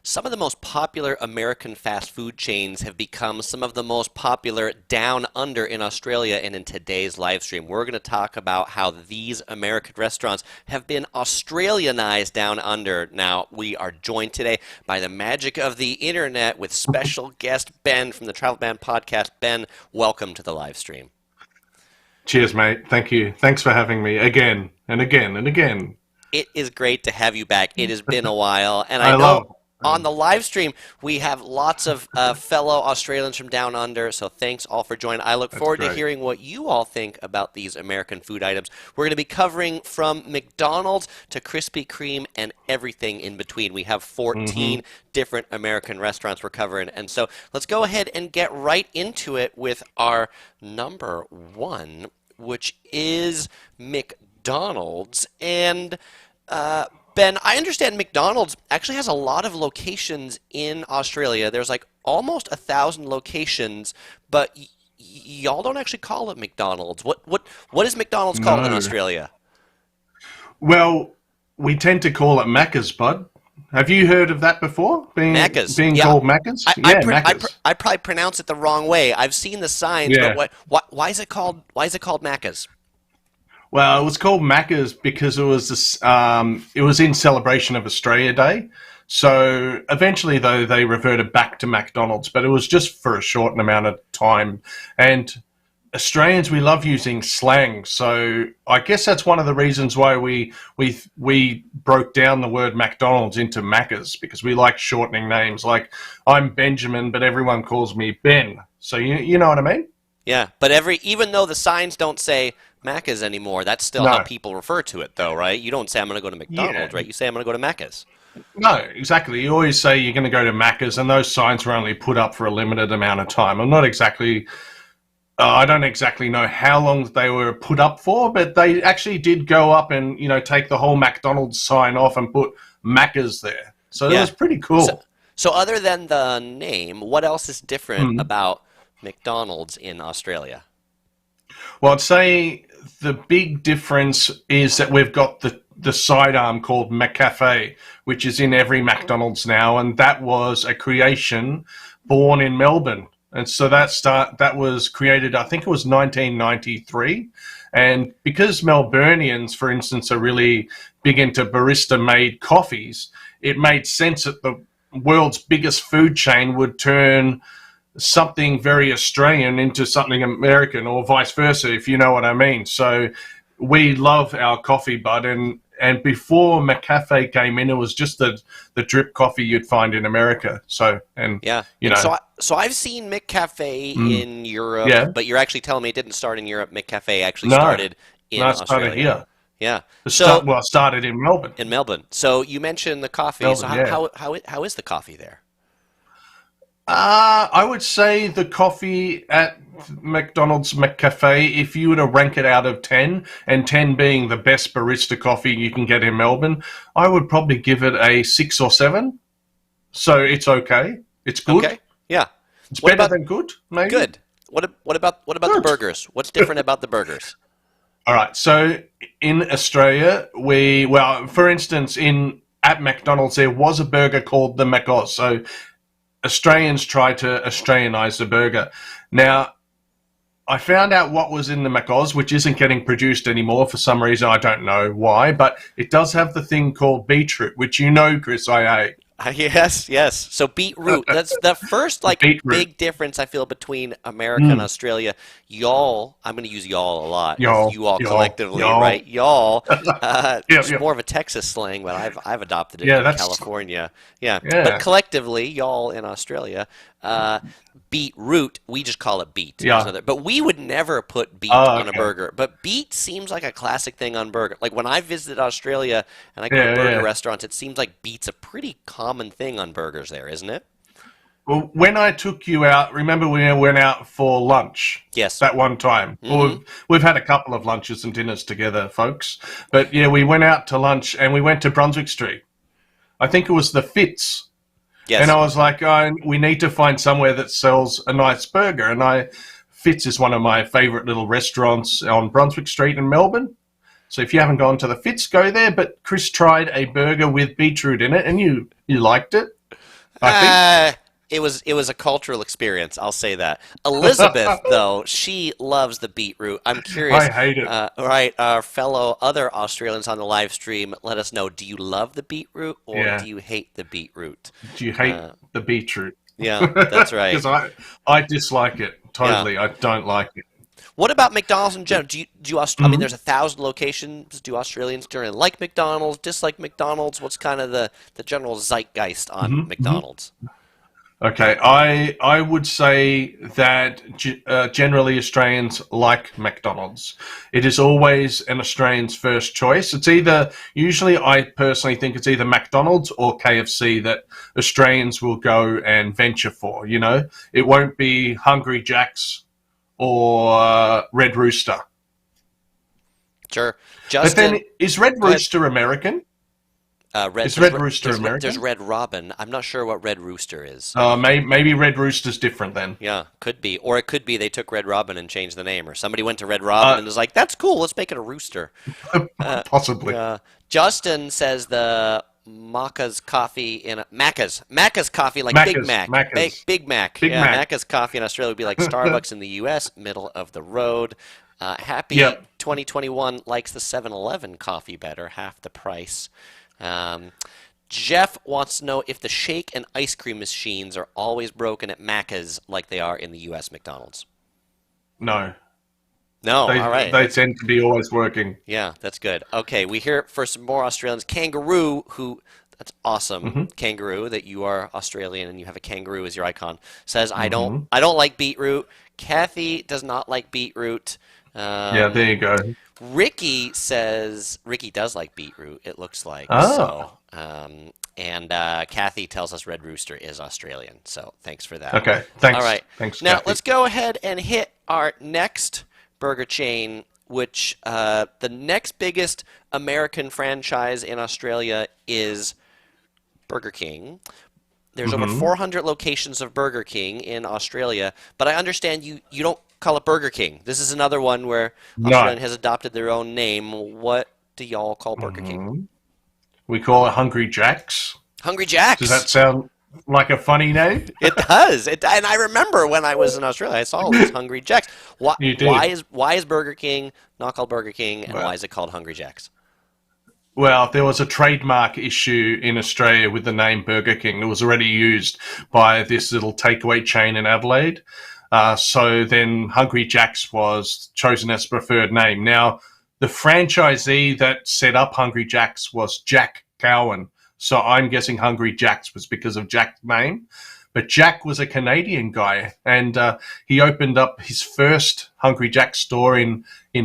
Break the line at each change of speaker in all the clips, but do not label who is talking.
Some of the most popular American fast food chains have become some of the most popular down under in Australia. And in today's live stream, we're going to talk about how these American restaurants have been Australianized down under. Now, we are joined today by the magic of the internet with special guest Ben from the Travelman Ben podcast. Ben, welcome to the live stream.
Cheers, mate. Thank you. Thanks for having me again and again and again.
It is great to have you back. It has been a while, and I know on the live stream, we have lots of fellow Australians from down under, so thanks all for joining. I look forward to hearing what you all think about these American food items. We're going to be covering from McDonald's to Krispy Kreme and everything in between. We have 14 different American restaurants we're covering, and so let's go ahead and get right into it with our number one, which is McDonald's. And Ben, I understand McDonald's actually has a lot of locations in Australia. There's like almost 1,000 locations, but y'all don't actually call it McDonald's. What is McDonald's called in Australia?
Well, we tend to call it Macca's, bud. Have you heard of that before?
Macca's.
Being called Macca's?
Macca's. I probably pronounce it the wrong way. I've seen the signs, but why is it called Macca's?
Well, it was called Macca's because it was in celebration of Australia Day. So eventually, though, they reverted back to McDonald's, but it was just for a short amount of time. And Australians, we love using slang. So I guess that's one of the reasons why we broke down the word McDonald's into Macca's, because we like shortening names. Like, I'm Benjamin, but everyone calls me Ben. So you know what I mean?
Yeah, but even though the signs don't say Macca's anymore, that's still how people refer to it, though, right? You don't say, I'm going to go to McDonald's, right? You say, I'm going to go to Macca's.
No, exactly. You always say you're going to go to Macca's, and those signs were only put up for a limited amount of time. I don't exactly know how long they were put up for, but they actually did go up and, take the whole McDonald's sign off and put Macca's there. So it was pretty cool.
So other than the name, what else is different about McDonald's in Australia?
Well, I'd say the big difference is that we've got the sidearm called McCafe, which is in every McDonald's now, and that was a creation born in Melbourne. And so that was created, I think it was 1993. And because Melburnians, for instance, are really big into barista-made coffees, it made sense that the world's biggest food chain would turn something very Australian into something American, or vice versa, if you know what I mean. So we love our coffee, bud, and before McCafe came in, it was just the drip coffee you'd find in America. So
So I've seen McCafe in Europe, but you're actually telling me it didn't start in Europe. McCafe actually started in Australia.
Started here.
Yeah.
It started in Melbourne.
In Melbourne. So you mentioned the coffee.
Melbourne,
so how is the coffee there?
I would say the coffee at McDonald's McCafe, if you were to rank it out of 10, and 10 being the best barista coffee you can get in Melbourne, I would probably give it a 6 or 7. So it's okay. It's good.
Okay. Yeah.
It's better than good, maybe.
Good. What about the burgers? What's different about the burgers?
All right. So in Australia, for instance, at McDonald's, there was a burger called the McOz. So Australians try to Australianize the burger. Now, I found out what was in the McOz, which isn't getting produced anymore for some reason. I don't know why, but it does have the thing called beetroot, which Chris, I ate.
Yes. So beetroot. That's the first big difference I feel between America and Australia. Y'all, I'm going to use y'all a lot.
Y'all,
collectively, right? Y'all. It's more of a Texas slang, but I've adopted it in California. Yeah. But collectively, y'all in Australia, beetroot, we just call it beet.
Yeah.
But we would never put beet on a burger. But beet seems like a classic thing on burger. Like when I visited Australia and I go to burger restaurants, it seems like beet's a pretty common thing on burgers there, isn't it?
Well, when I took you out, remember we went out for lunch?
Yes.
That one time. Well, we've had a couple of lunches and dinners together, folks. But yeah, we went out to lunch and we went to Brunswick Street. I think it was the Fitz. Yes. And I was like, we need to find somewhere that sells a nice burger. And Fitz is one of my favorite little restaurants on Brunswick Street in Melbourne. So if you haven't gone to the Fitz, go there. But Chris tried a burger with beetroot in it, and you liked it. I think.
It was a cultural experience. I'll say that. Elizabeth, though, she loves the beetroot. I'm curious.
I hate it.
Right, our fellow other Australians on the live stream, let us know. Do you love the beetroot or
Yeah.
do you hate the beetroot?
Do you hate
Uh,
the beetroot?
yeah, that's right.
Because I dislike it
Yeah.
totally. I don't like it.
What about McDonald's in general? I mean,
Mhm.
there's 1,000 locations. Do Australians generally like McDonald's, dislike McDonald's? What's kind of the general zeitgeist on
Mhm. Mhm.
McDonald's?
Okay, I would say that generally Australians like McDonald's. It is always an Australian's first choice. It's either usually I personally think it's either McDonald's or KFC that Australians will go and venture for. You know, it won't be Hungry Jack's or Red Rooster.
Sure.
But then
Justin,
is Red
go ahead.
Rooster American?
Red,
Is Red Rooster
there's
American?
Red Robin. I'm not sure what Red Rooster is.
Maybe Red Rooster's different then.
Yeah, could be. Or it could be they took Red Robin and changed the name, or somebody went to Red Robin
Uh,
and was like, "That's cool. Let's make it a rooster." Uh,
Possibly.
Justin says the Macca's coffee like Big Mac, Big Mac.
Big
Yeah,
Mac.
Macca's coffee in Australia would be like Starbucks in the U.S., middle of the road. Happy
Yep.
2021 likes the 7-Eleven coffee better, half the price. Um, Jeff wants to know if the shake and ice cream machines are always broken at Macca's like they are in the U.S. McDonald's.
No.
No,
They
all right.
they tend to be always working.
Yeah, that's good. Okay, we hear for some more Australians. Kangaroo, that's awesome.
Hmm.
Kangaroo, that you are Australian and you have a kangaroo as your icon, says
Hmm.
I don't like beetroot. Kathy does not like beetroot.
Yeah,
Um,
there you go.
Ricky says Ricky does like beetroot, it looks like.
Ah,
And Kathy tells us Red Rooster is Australian. So thanks for that.
okay.
All
Thanks.
right.
Thanks,
Now
Kathy.
let's go ahead and hit our next burger chain, which the next biggest American franchise in Australia is Burger King. There's over
Hmm.
400 locations of Burger King in Australia, but I understand you don't call it Burger King. This is another one where
No.
Australia has adopted their own name. What do y'all call Burger King?
Hmm. We call it Hungry Jack's.
Hungry
Does
Jack's.
that sound like a funny name?
It does. And I remember when I was in Australia, I saw all these Hungry Jacks. Why,
You
why
did.
is why is Burger King not called Burger King, and why
Well,
is it called Hungry Jacks?
well, there was a trademark issue in Australia with the name Burger King. It was already used by this little takeaway chain in Adelaide. So then Hungry Jack's was chosen as preferred name. Now, the franchisee that set up Hungry Jack's was Jack Cowan. So I'm guessing Hungry Jack's was because of Jack's name. But Jack was a Canadian guy, and he opened up his first Hungry Jack's store in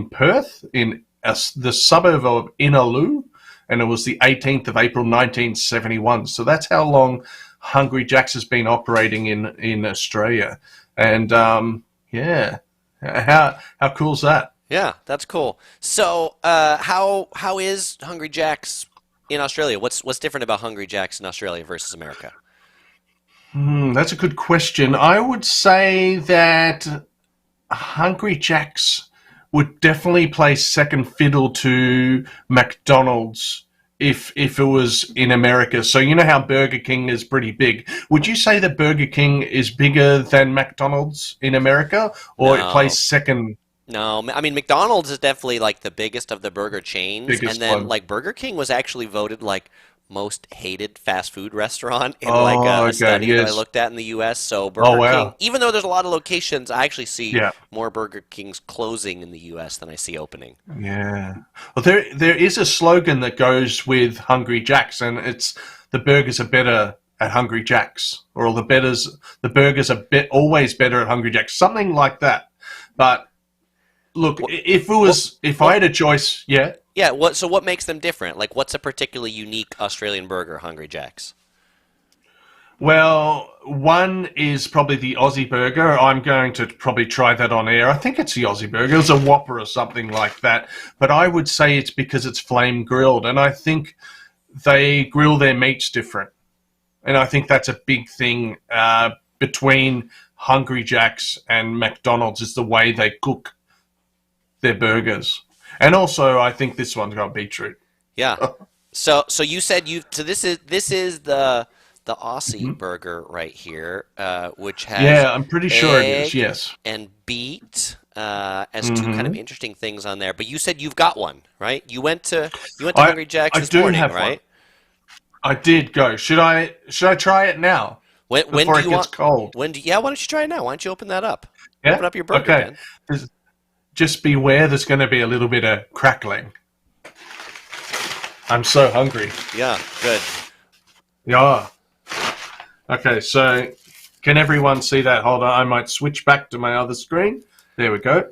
Perth, in the suburb of Inaloo, and it was the 18th of April 1971. So that's how long Hungry Jack's has been operating in Australia. And yeah, how cool is that?
Yeah, that's cool. So, how is Hungry Jack's in Australia? What's different about Hungry Jack's in Australia versus America?
That's a good question. I would say that Hungry Jack's would definitely play second fiddle to McDonald's if it was in America. So you know how Burger King is pretty big. Would you say that Burger King is bigger than McDonald's in America, or it plays
No.
second
No, I mean McDonald's is definitely like the biggest of the burger chains, and
biggest
then
one?
like Burger King was actually voted like most hated fast food restaurant in like
Oh,
a
okay,
study that I
yes.
looked at in the U.S. So
Oh,
Burger King,
wow.
even though there's a lot of locations, I actually see
Yeah.
more Burger Kings closing in the U.S. than I see opening.
Yeah. Well, there is a slogan that goes with Hungry Jack's, and it's the burgers are better at Hungry Jack's, or the burgers are always better at Hungry Jack's, something like that. But look,
What,
if I
what,
had a choice, yeah.
yeah, so what makes them different? Like, what's a particularly unique Australian burger, Hungry Jack's?
Well, one is probably the Aussie burger. I'm going to probably try that on air. I think it's the Aussie burger. It's a Whopper or something like that. But I would say it's because it's flame grilled, and I think they grill their meats different. And I think that's a big thing between Hungry Jack's and McDonald's is the way they cook their burgers. And also, I think this one's got beetroot.
Yeah. So you said so this is the Aussie burger right here, which has
Yeah, I'm pretty sure it is.
egg
Yes.
and beet as two kind of interesting things on there. But you said you've got one, right? You went to
I
Hungry Jack's
I
this
do
morning,
have one.
right?
I did go. Should I try it now
When
before
do
it
you
gets
want?
cold?
Yeah, why don't you try it now? Why don't you open that up?
Yeah.
Open up your burger,
Okay.
Ben.
Just beware. There's going to be a little bit of crackling. I'm so hungry.
Yeah, good.
Yeah. Okay. So, can everyone see that? Hold on. I might switch back to my other screen. There we go.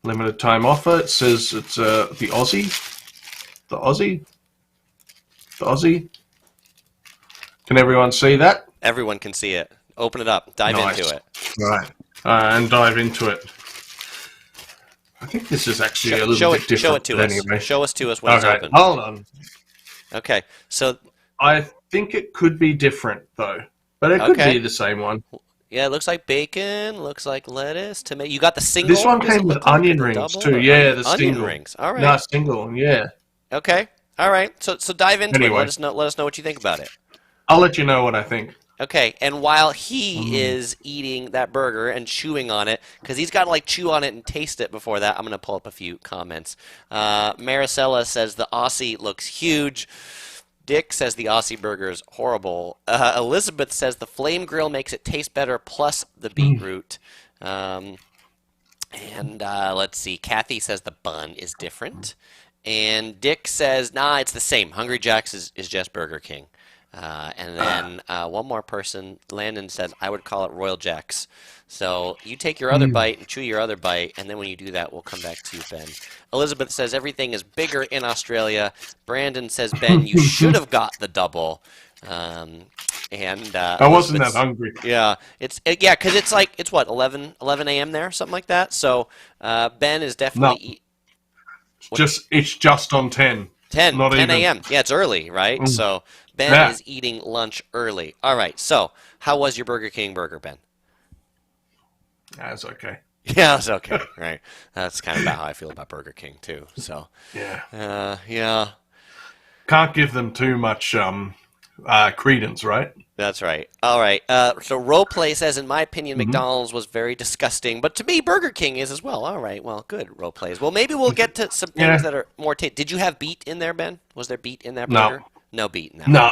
Limited time offer. It says it's the Aussie. The Aussie. The Aussie. Can everyone see that?
Everyone can see it. Open it up. Dive
Nice.
into it.
Right. And dive into it. I think this is actually a little bit different.
Show it to
but
us.
anyway.
Show us to us when it's
Okay.
open.
Hold on.
Okay. So
I think it could be different though, but it could
okay.
be the same one.
Yeah, it looks like bacon. Looks like lettuce. Tomato. You got the single.
This one
What does it
came with
look like?
onion
The
rings
double
too.
or
Yeah, the
onion
single.
rings. All right.
No, single. Yeah.
Okay. All right. So dive into it.
Anyway.
Let us know. Let us know what you think about it.
I'll let you know what I think.
Okay, and while he is eating that burger and chewing on it, because he's got to like chew on it and taste it before that, I'm going to pull up a few comments. Maricela says the Aussie looks huge. Dick says the Aussie burger is horrible. Elizabeth says the flame grill makes it taste better, plus the beetroot. And let's see, Kathy says the bun is different. And Dick says, nah, it's the same. Hungry Jack's is just Burger King. And then one more person, Landon says, I would call it Royal Jack's. So you take your other bite and chew your other bite, and then when you do that, we'll come back to you, Ben. Elizabeth says everything is bigger in Australia. Brandon says, Ben, you should have got the double. I
wasn't that hungry.
Yeah, yeah, because it's what 11 a.m. there, something like that. So Ben is definitely
It's just on 10.
10
Not even.
a.m. Yeah, it's early, right? So Ben is eating lunch early. All right. So how was your Burger King burger, Ben?
That's okay.
Yeah, it's okay. Right. That's kind of about how I feel about Burger King too. So
Yeah.
yeah.
Can't give them too much credence, right?
That's right. All right. So Roleplay says, in my opinion, McDonald's was very disgusting, but to me, Burger King is as well. All right. Well, good. Roleplays. Well, maybe we'll get to some things that are more. Did you have beet in there, Ben? Was there beet in that burger? No beet in that.
No.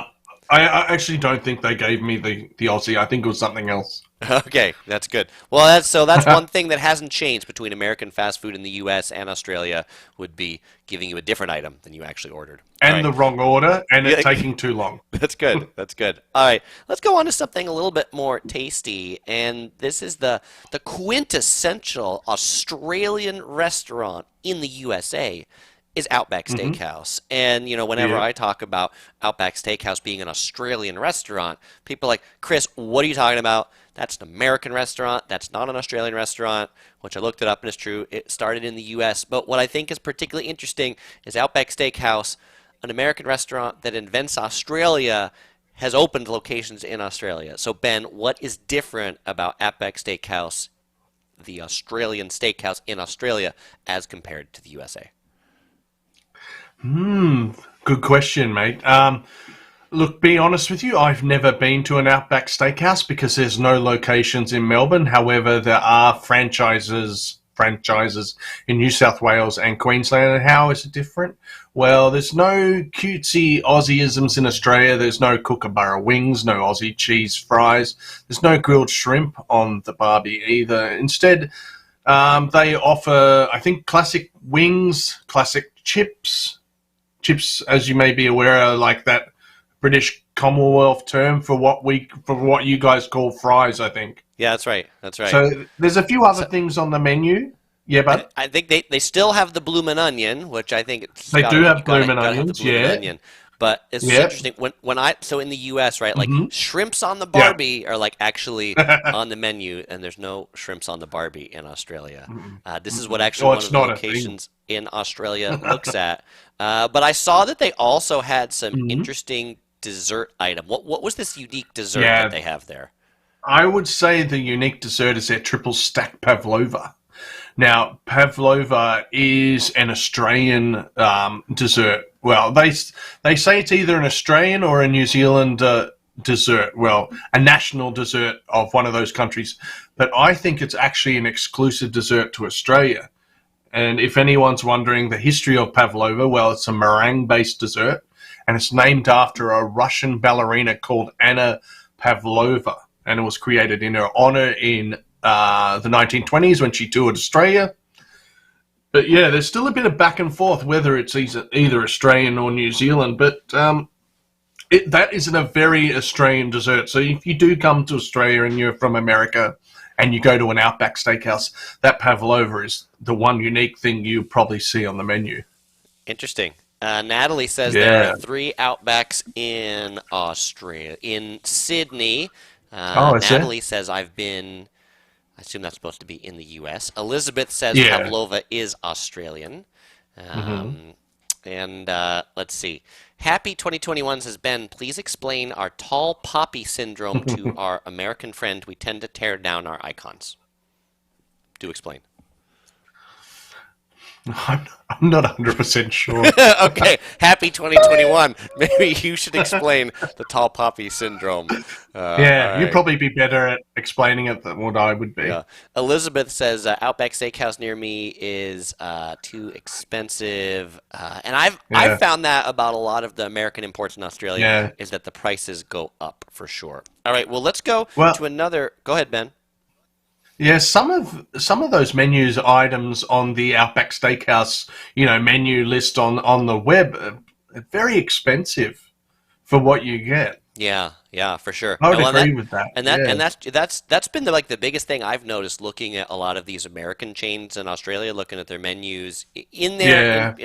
I actually don't think they gave me the Aussie. I think it was something else.
Okay, that's good. Well, that's one thing that hasn't changed between American fast food in the U.S. and Australia would be giving you a different item than you actually ordered.
And the wrong order, and it taking too long.
That's good. That's good. All right, let's go on to something a little bit more tasty, and this is the quintessential Australian restaurant in the USA. Is Outback Steakhouse. And, whenever I talk about Outback Steakhouse being an Australian restaurant, people are like, Chris, what are you talking about? That's an American restaurant. That's not an Australian restaurant, which I looked it up and it's true. It started in the U.S. But what I think is particularly interesting is Outback Steakhouse, an American restaurant that invents Australia, has opened locations in Australia. So, Ben, what is different about Outback Steakhouse, the Australian steakhouse in Australia, as compared to the USA?
Good question, mate. Look, be honest with you, I've never been to an Outback Steakhouse because there's no locations in Melbourne. However, there are franchises in New South Wales and Queensland. And how is it different? Well, there's no cutesy Aussieisms in Australia. There's no Kookaburra wings, no Aussie cheese fries. There's no grilled shrimp on the barbie either. Instead, they offer, I think, classic wings, classic chips. Chips, as you may be aware, are like that British Commonwealth term for what you guys call fries, I think.
Yeah, that's right. That's right.
So there's a few other things on the menu. Yeah, but
I think they still have the bloomin' onion, which I think
they do have bloomin' onions.
Onion. But it's interesting so in the U.S., right, like shrimps on the Barbie are like actually on the menu, and there's no shrimps on the Barbie in Australia. This is what actually one of the locations in Australia looks at. But I saw that they also had some interesting dessert item. What was this unique dessert that they have there?
I would say the unique dessert is their triple stack pavlova. Now, pavlova is an Australian dessert Well, they say it's either an Australian or a New Zealand dessert. Well, a national dessert of one of those countries. But I think it's actually an exclusive dessert to Australia. And if anyone's wondering the history of pavlova, well, it's a meringue-based dessert, and it's named after a Russian ballerina called Anna Pavlova, and it was created in her honor in the 1920s when she toured Australia. But yeah, there's still a bit of back and forth whether it's either Australian or New Zealand, but that isn't a very Australian dessert. So if you do come to Australia and you're from America and you go to an Outback Steakhouse, that pavlova is the one unique thing you probably see on the menu.
Interesting. Natalie says there are 3 Outbacks in Australia. In Sydney, Natalie says I've been, I assume that's supposed to be in the U.S. Elizabeth says pavlova is Australian. And let's see. Happy 2021 says, Ben, please explain our tall poppy syndrome to our American friend. We tend to tear down our icons. Do explain.
I'm not 100% sure.
Okay, happy 2021. Maybe you should explain the tall poppy syndrome.
Yeah, you'd probably be better at explaining it than what I would be.
Yeah. Elizabeth says Outback Steakhouse near me is too expensive, and I've found that about a lot of the American imports in Australia is that the prices go up for sure. All right, well let's go to another. Go ahead, Ben.
Yeah, some of those menus items on the Outback Steakhouse, menu list on the web are very expensive for what you get.
Yeah, for sure.
I would agree with that.
And that's been the biggest thing I've noticed looking at a lot of these American chains in Australia, looking at their menus in there,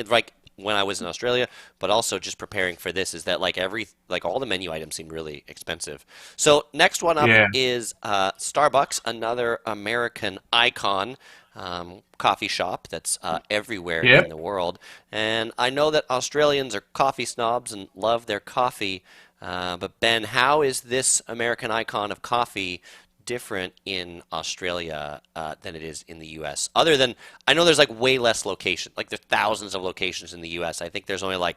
when I was in Australia, but also just preparing for this, is that all the menu items seem really expensive. So next one up is Starbucks, another American icon coffee shop that's everywhere in the world. And I know that Australians are coffee snobs and love their coffee, but Ben, how is this American icon of coffee different in Australia than it is in the U.S.? Other than, I know there's way less locations. There's thousands of locations in the U.S. I think there's only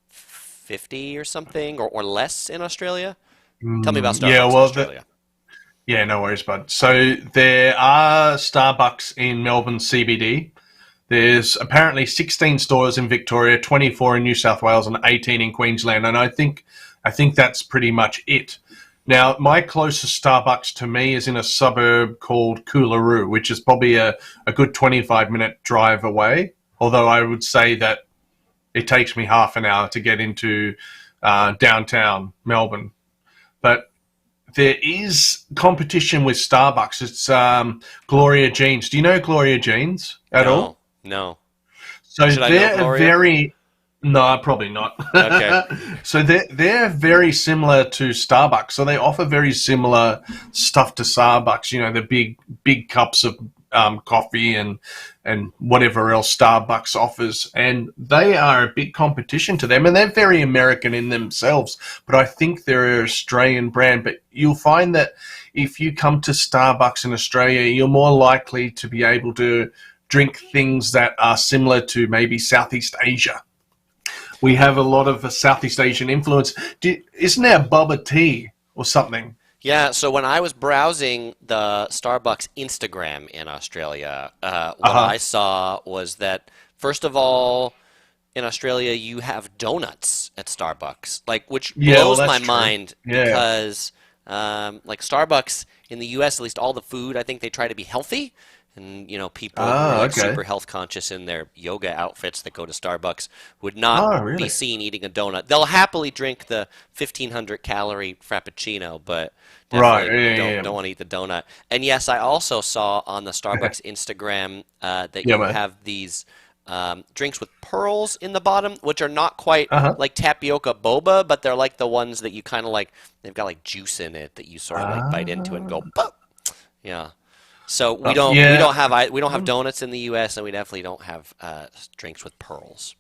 50 or something or less in Australia. Tell me about Starbucks in Australia.
Yeah, no worries, bud. So there are Starbucks in Melbourne CBD. There's apparently 16 stores in Victoria, 24 in New South Wales, and 18 in Queensland. And I think that's pretty much it. Now, my closest Starbucks to me is in a suburb called Coolaroo, which is probably a good 25-minute drive away, although I would say that it takes me half an hour to get into downtown Melbourne. But there is competition with Starbucks. It's Gloria Jeans. Do you know Gloria Jeans at all?
No.
So they're very... No, probably not.
Okay.
So they're very similar to Starbucks. So they offer very similar stuff to Starbucks. The big cups of coffee and whatever else Starbucks offers, and they are a big competition to them. And they're very American in themselves. But I think they're an Australian brand. But you'll find that if you come to Starbucks in Australia, you're more likely to be able to drink things that are similar to maybe Southeast Asia. We have a lot of Southeast Asian influence. Isn't there boba tea or something?
Yeah, so when I was browsing the Starbucks Instagram in Australia, what I saw was that, first of all, in Australia, you have donuts at Starbucks, which blows my mind because, Starbucks in the U.S., at least all the food, I think they try to be healthy. And, people who are super health conscious in their yoga outfits that go to Starbucks would not be seen eating a donut. They'll happily drink the 1,500 calorie Frappuccino, but definitely don't want to eat the donut. And yes, I also saw on the Starbucks Instagram that you have these drinks with pearls in the bottom, which are not quite like tapioca boba, but they're like the ones that you kind of they've got juice in it that you sort of bite into and go, pop. Yeah. So we don't have donuts in the U.S. and we definitely don't have drinks with pearls.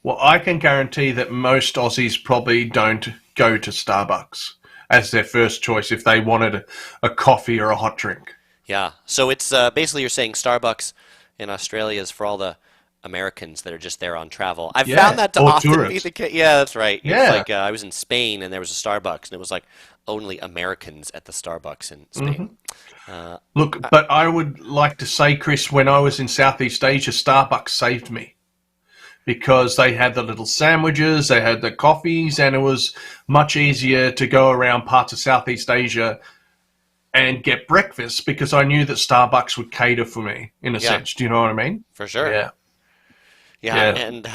Well, I can guarantee that most Aussies probably don't go to Starbucks as their first choice if they wanted a coffee or a hot drink.
Yeah. So it's basically you're saying Starbucks in Australia is for all the Americans that are just there on travel. I've found
Yeah,
that to
or
often be
tourists.
the case. Yeah, that's right. It's
Yeah.
like I was in Spain and there was a Starbucks and it was like only Americans at the Starbucks in Spain.
hmm
Uh,
Look,
I-
but I would like to say, Chris, when I was in Southeast Asia, Starbucks saved me because they had the little sandwiches, they had the coffees, and it was much easier to go around parts of Southeast Asia and get breakfast because I knew that Starbucks would cater for me in a
yeah,
sense. Do you know what I mean?
for sure.
Yeah.
Yeah,
Yeah.
and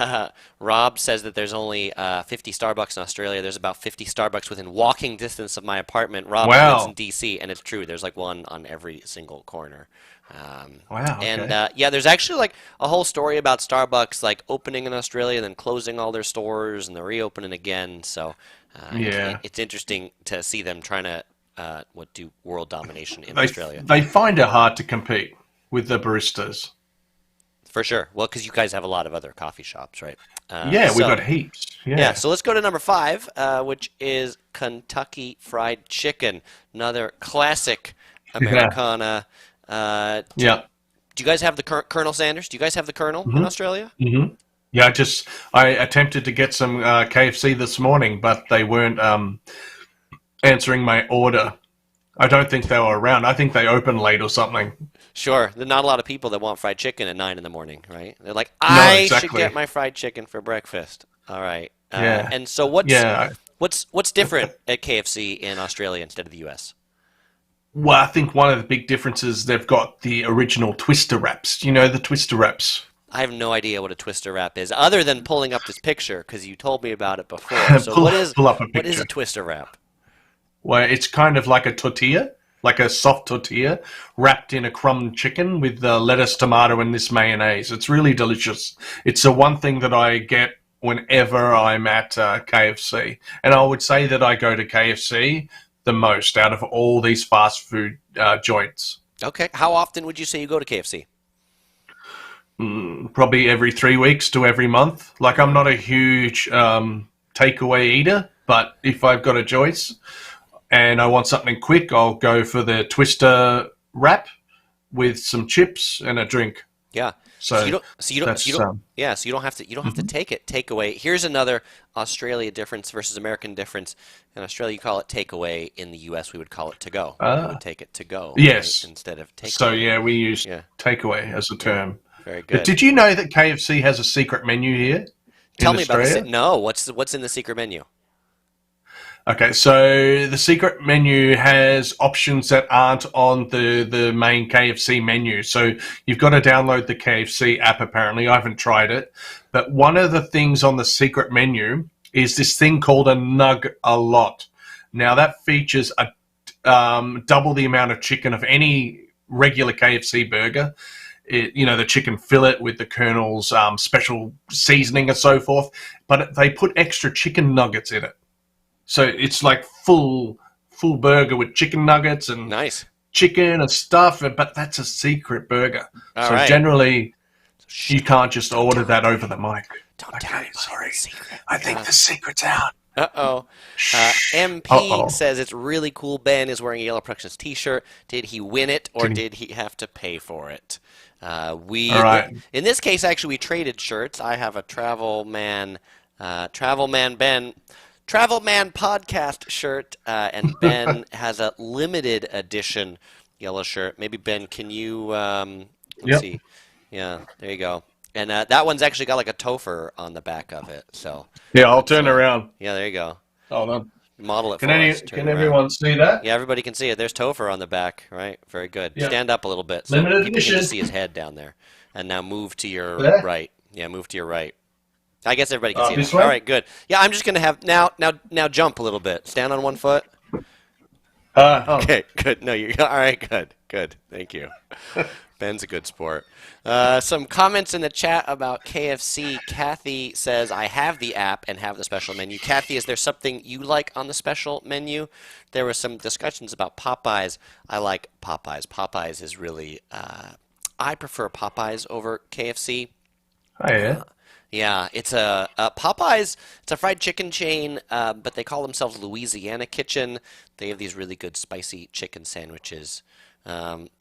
Rob says that there's only 50 Starbucks in Australia. There's about 50 Starbucks within walking distance of my apartment. Rob lives in
Wow.
DC, and it's true. There's like one on every single corner. Um,
Wow.
and
Okay.
yeah, there's actually like a whole story about Starbucks like opening in Australia, then closing all their stores, and they're reopening again. So
Yeah.
it's interesting to see them trying to do world domination in
They
Australia.
they find it hard to compete with the baristas.
For sure. Well, because you guys have a lot of other coffee shops, right?
Yeah, we
So.
got heaps.
Yeah,
Yeah.
so let's go to number five, which is Kentucky Fried Chicken, another classic
Yeah.
Americana. Do
Yeah.
you guys have the Colonel Sanders? Do you guys have the Colonel in
hmm
Australia?
hmm Yeah, I attempted to get some KFC this morning, but they weren't answering my order. I don't think they were around. I think they opened late or something.
Sure. There's not a lot of people that want fried chicken at 9 in the morning, right? They're like,
No,
I should get
exactly.
my fried chicken for breakfast. All right.
Yeah.
And so what's
Yeah.
what's different at KFC in Australia instead of the US?
Well, I think one of the big differences they've got the original twister wraps. You know the twister wraps.
I have no idea what a twister wrap is, other than pulling up this picture because you told me about it before. So
pull pull up a
what is a
picture.
twister wrap?
Where it's kind of like a tortilla, like a soft tortilla, wrapped in a crumb chicken with lettuce, tomato, and this mayonnaise. It's really delicious. It's the one thing that I get whenever I'm at KFC, and I would say that I go to KFC the most out of all these fast food joints.
Okay. How often would you say you go to KFC?
Probably every 3 weeks to every month. Like I'm not a huge takeaway eater, but if I've got a choice and I want something quick, I'll go for the twister wrap with some chips and a drink.
Yeah. So
So
you
that's
don't yeah, so you don't have to
mhm.
take away. Here's another Australia difference versus American difference. In Australia you call it takeaway, in the US we would call it to go. We would
Ah,
take it to go, right?
yes.
Instead of
So
takeaway.
yeah, we use
Yeah.
takeaway as a
Yeah.
term.
Very
But
good.
did you know that KFC has a secret menu here
Tell
in
me about
Australia?
no, what's in the secret menu?
Okay, so the secret menu has options that aren't on the main KFC menu. So you've got to download the KFC app apparently. I haven't tried it. But one of the things on the secret menu is this thing called a nug a lot. Now that features a double the amount of chicken of any regular KFC burger. The chicken fillet with the Colonel's special seasoning and so forth. But they put extra chicken nuggets in it. So it's like full burger with chicken nuggets and
Nice.
chicken and stuff, but that's a secret burger.
All
So
right.
generally,
Shh,
you can't just
don't
order
tell
that
anybody.
over the mic.
Don't tell
Okay,
anybody
sorry.
the secret.
I think
Yeah.
the secret's out.
Uh-oh.
Shh.
MP
Uh-oh.
says it's really cool Ben is wearing a Yellow Productions t-shirt. Did he win it or
Did he?
did he have to pay for it?
All right.
In this case, actually, we traded shirts. I have a Travelman Ben, Travelman podcast shirt, and Ben has a limited edition yellow shirt. Maybe Ben, can you, let's
Yep.
see. Yeah, there you go. And that one's actually got like a topher on the back of it. So
Yeah, I'll
let's,
turn around.
yeah, there you go.
Hold on.
Model it
Can
for us. Turn
can
it around.
everyone see that?
Yeah, everybody can see it. There's Topher on the back, right? Very good.
Yeah.
Stand up a little bit so
Limited
people can
edition.
just see his head down there. And now move to your
There.
right. Yeah, move to your right. I guess everybody can see it
This
now.
way?
All right, good. Yeah, I'm just gonna have now jump a little bit. Stand on one foot.
Oh.
Okay, good. No, you're all right. Good, good. Thank you. Ben's a good sport. Some comments in the chat about KFC. Kathy says, I have the app and have the special menu. Kathy, is there something you like on the special menu? There were some discussions about Popeyes. I like Popeyes. Popeyes is really, I prefer Popeyes over KFC.
Oh, yeah.
Yeah, it's a Popeyes. It's a fried chicken chain, but they call themselves Louisiana Kitchen. They have these really good spicy chicken sandwiches.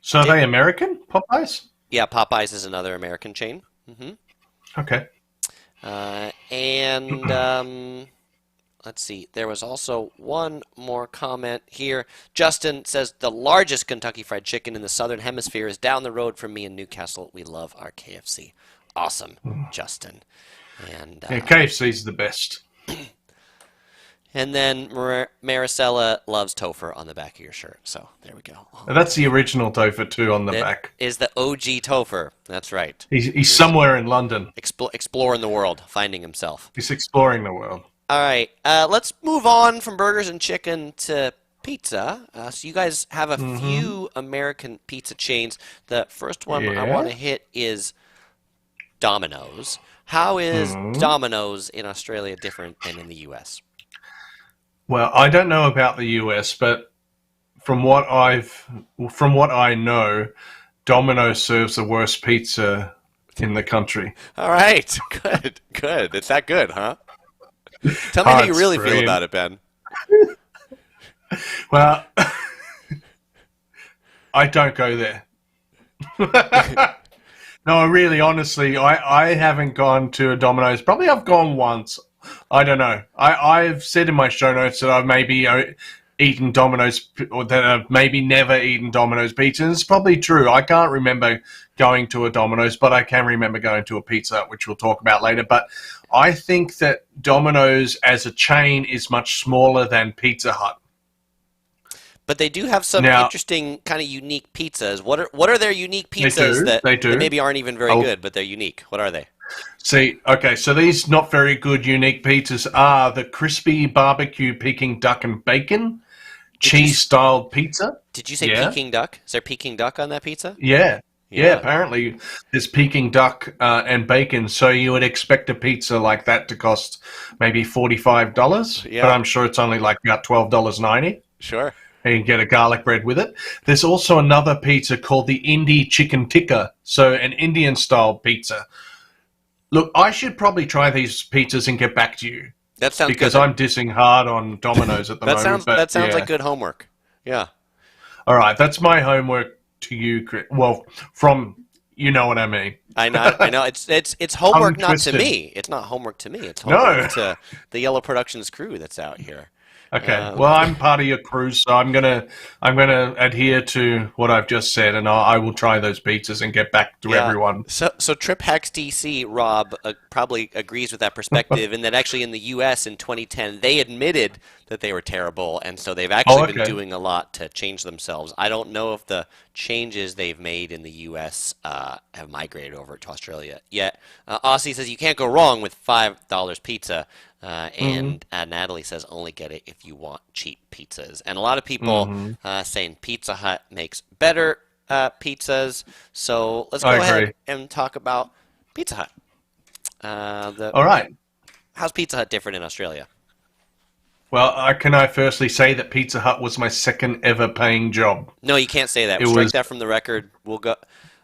So are they American Popeyes?
Yeah, Popeyes is another American chain. Hmm.
Okay.
And let's see. There was also one more comment here. Justin says the largest Kentucky Fried Chicken in the Southern Hemisphere is down the road from me in Newcastle. We love our KFC. Awesome, Justin. And
Yeah, KFC's the best.
and then Maricela loves Topher on the back of your shirt. So there we go.
That's the original Topher too on the back.
Is the OG Topher. That's right.
He's somewhere in London.
Exploring the world, finding himself.
He's exploring the world.
All right, let's move on from burgers and chicken to pizza. So you guys have a few American pizza chains. The first one I want to hit is Domino's. How is Domino's in Australia different than in the U.S.?
Well, I don't know about the US, but from what I know, Domino serves the worst pizza in the country.
All right, good, good. It's that good, huh? Tell me how you really feel about it, Ben.
Well, I don't go there. No, really, honestly, I haven't gone to a Domino's. Probably I've gone once. I don't know. I've said in my show notes that I've maybe eaten Domino's, or that I've maybe never eaten Domino's pizza. And it's probably true. I can't remember going to a Domino's, but I can remember going to a Pizza Hut, which we'll talk about later. But I think that Domino's as a chain is much smaller than Pizza Hut.
But they do have some interesting kind of unique pizzas. What are their unique pizzas that maybe aren't even very good, but they're unique? What are they?
See, okay, so these not very good unique pizzas are the crispy barbecue Peking duck and bacon cheese-styled pizza.
Did you say Peking duck? Is there Peking duck on that pizza?
Yeah, apparently there's Peking duck and bacon, so you would expect a pizza like that to cost maybe $45, but I'm sure it's only like about $12.90.
Sure.
And you can get a garlic bread with it. There's also another pizza called the Indie Chicken Tikka, so an Indian-style pizza. Look, I should probably try these pizzas and get back to you.
That sounds
because
good.
I'm dissing hard on Domino's at the moment.
That sounds like good homework. Yeah.
All right, that's my homework to you, Chris. Well, you know what I mean.
I know. It's homework not to me. It's not homework to me. It's homework to the Yellow Productions crew that's out here.
Okay. Well, I'm part of your crew, so I'm gonna adhere to what I've just said, and I will try those pizzas and get back to everyone.
So Trip Hacks DC, Rob probably agrees with that perspective, and that actually in the U.S. in 2010 they admitted that they were terrible, and so they've actually been doing a lot to change themselves. I don't know if the changes they've made in the U.S. Have migrated over to Australia yet. Aussie says you can't go wrong with $5 pizza. And Natalie says only get it if you want cheap pizzas. And a lot of people saying Pizza Hut makes better pizzas. So let's go ahead and talk about Pizza Hut.
All right.
How's Pizza Hut different in Australia?
Well, can I firstly say that Pizza Hut was my second ever paying job?
No, you can't say that. We'll strike that from the record. We'll go.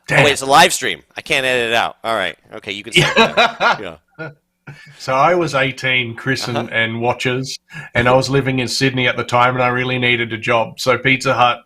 Damn. Oh, wait, it's a live stream. I can't edit it out. All right. Okay, you can say that. Yeah.
So I was 18, Chris and watchers, and I was living in Sydney at the time, and I really needed a job. So Pizza Hut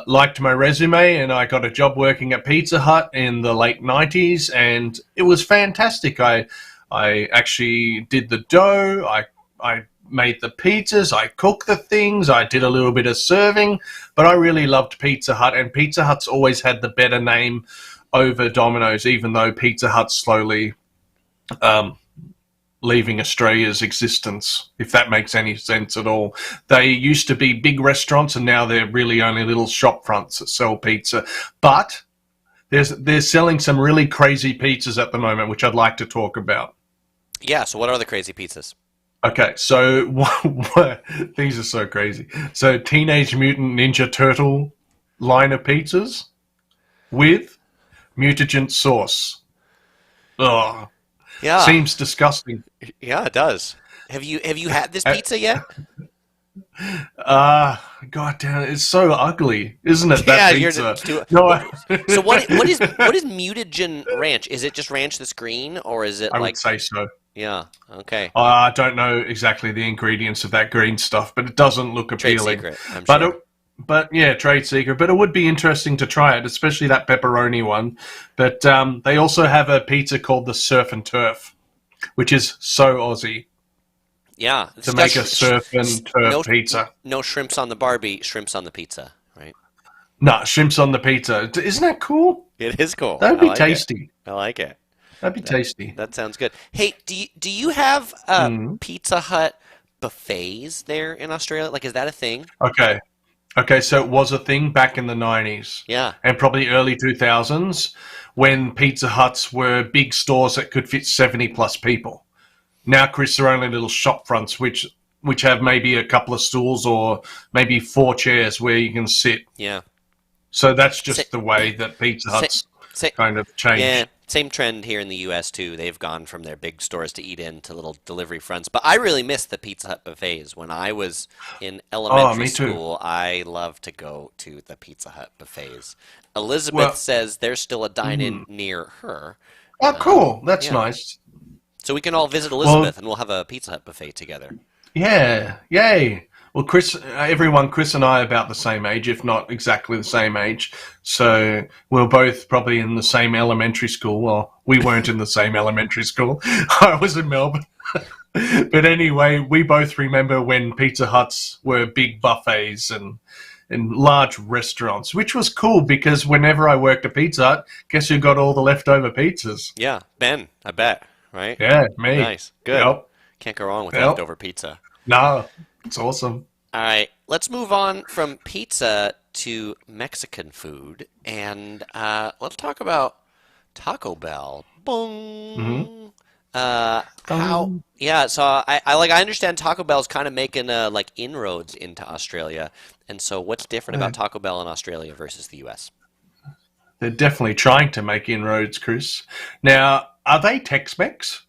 liked my resume, and I got a job working at Pizza Hut in the late 90s, and it was fantastic. I actually did the dough, I made the pizzas, I cooked the things, I did a little bit of serving, but I really loved Pizza Hut, and Pizza Hut's always had the better name over Domino's, even though Pizza Hut's slowly leaving Australia's existence, if that makes any sense at all. They used to be big restaurants, and now they're really only little shop fronts that sell pizza. But they're selling some really crazy pizzas at the moment, which I'd like to talk about.
Yeah, so what are the crazy pizzas?
Okay, so these are so crazy. So Teenage Mutant Ninja Turtle line of pizzas with mutagen sauce. Ugh.
Yeah.
Seems disgusting.
Yeah, it does. Have you had this pizza yet?
God damn it, it's so ugly, isn't it? That pizza.
So what is mutagen ranch? Is it just ranch that's green, or is it
I would say so.
Yeah. Okay.
I don't know exactly the ingredients of that green stuff, but it doesn't look appealing.
Trade secret, I'm sure.
But yeah, trade secret. But it would be interesting to try it, especially that pepperoni one. But they also have a pizza called the Surf and Turf, which is so Aussie
Yeah, it's
to
got
make a surf and turf
no
pizza.
no shrimps on the Barbie, shrimps on the pizza, right?
No, shrimps on the pizza. Isn't that cool?
It is cool.
That would
I
be
like it.
tasty.
I like it.
That'd be
That
tasty.
that sounds good. Hey, do you have
Mm.
Pizza Hut buffets there in Australia? Like, is that a thing?
Okay. Okay, so it was a thing back in the 90s
Yeah.
and probably early 2000s when Pizza Huts were big stores that could fit 70 plus people. Now, Chris, they're only little shop fronts which have maybe a couple of stools or maybe four chairs where you can sit.
Yeah.
So that's
Sa
just the way that Pizza
sa
Huts
sa
kind of
Yeah,
changed.
same trend here in the US too. They've gone from their big stores to eat in to little delivery fronts. But I really miss the Pizza Hut buffets. When I was in
Oh,
elementary
me too.
school, I loved to go to the Pizza Hut buffets. Elizabeth
Well,
says there's still a dine-in
mm.
near her.
Oh, cool. That's
Yeah.
nice.
So we can all visit
Well,
Elizabeth and we'll have a Pizza Hut buffet together.
yeah, yay. Well, Chris, everyone, Chris and I are about the same age, if not exactly the same age. So we're both probably in the same elementary school. Well, we weren't in the same elementary school. I was in Melbourne. But anyway, we both remember when Pizza Huts were big buffets and large restaurants, which was cool because whenever I worked at Pizza Hut, guess who got all the leftover pizzas?
Yeah, Ben, I bet, right?
Yeah, me.
Nice. Good.
Yep.
Can't go wrong with
Yep.
leftover pizza.
No, it's awesome.
All right, let's move on from pizza to Mexican food, and let's talk about Taco Bell.
Hmm.
Boom. How? Yeah. So I understand Taco Bell's kind of making like inroads into Australia, and so what's different about Taco Bell in Australia versus the U.S.?
They're definitely trying to make inroads, Chris. Now, are they Tex-Mex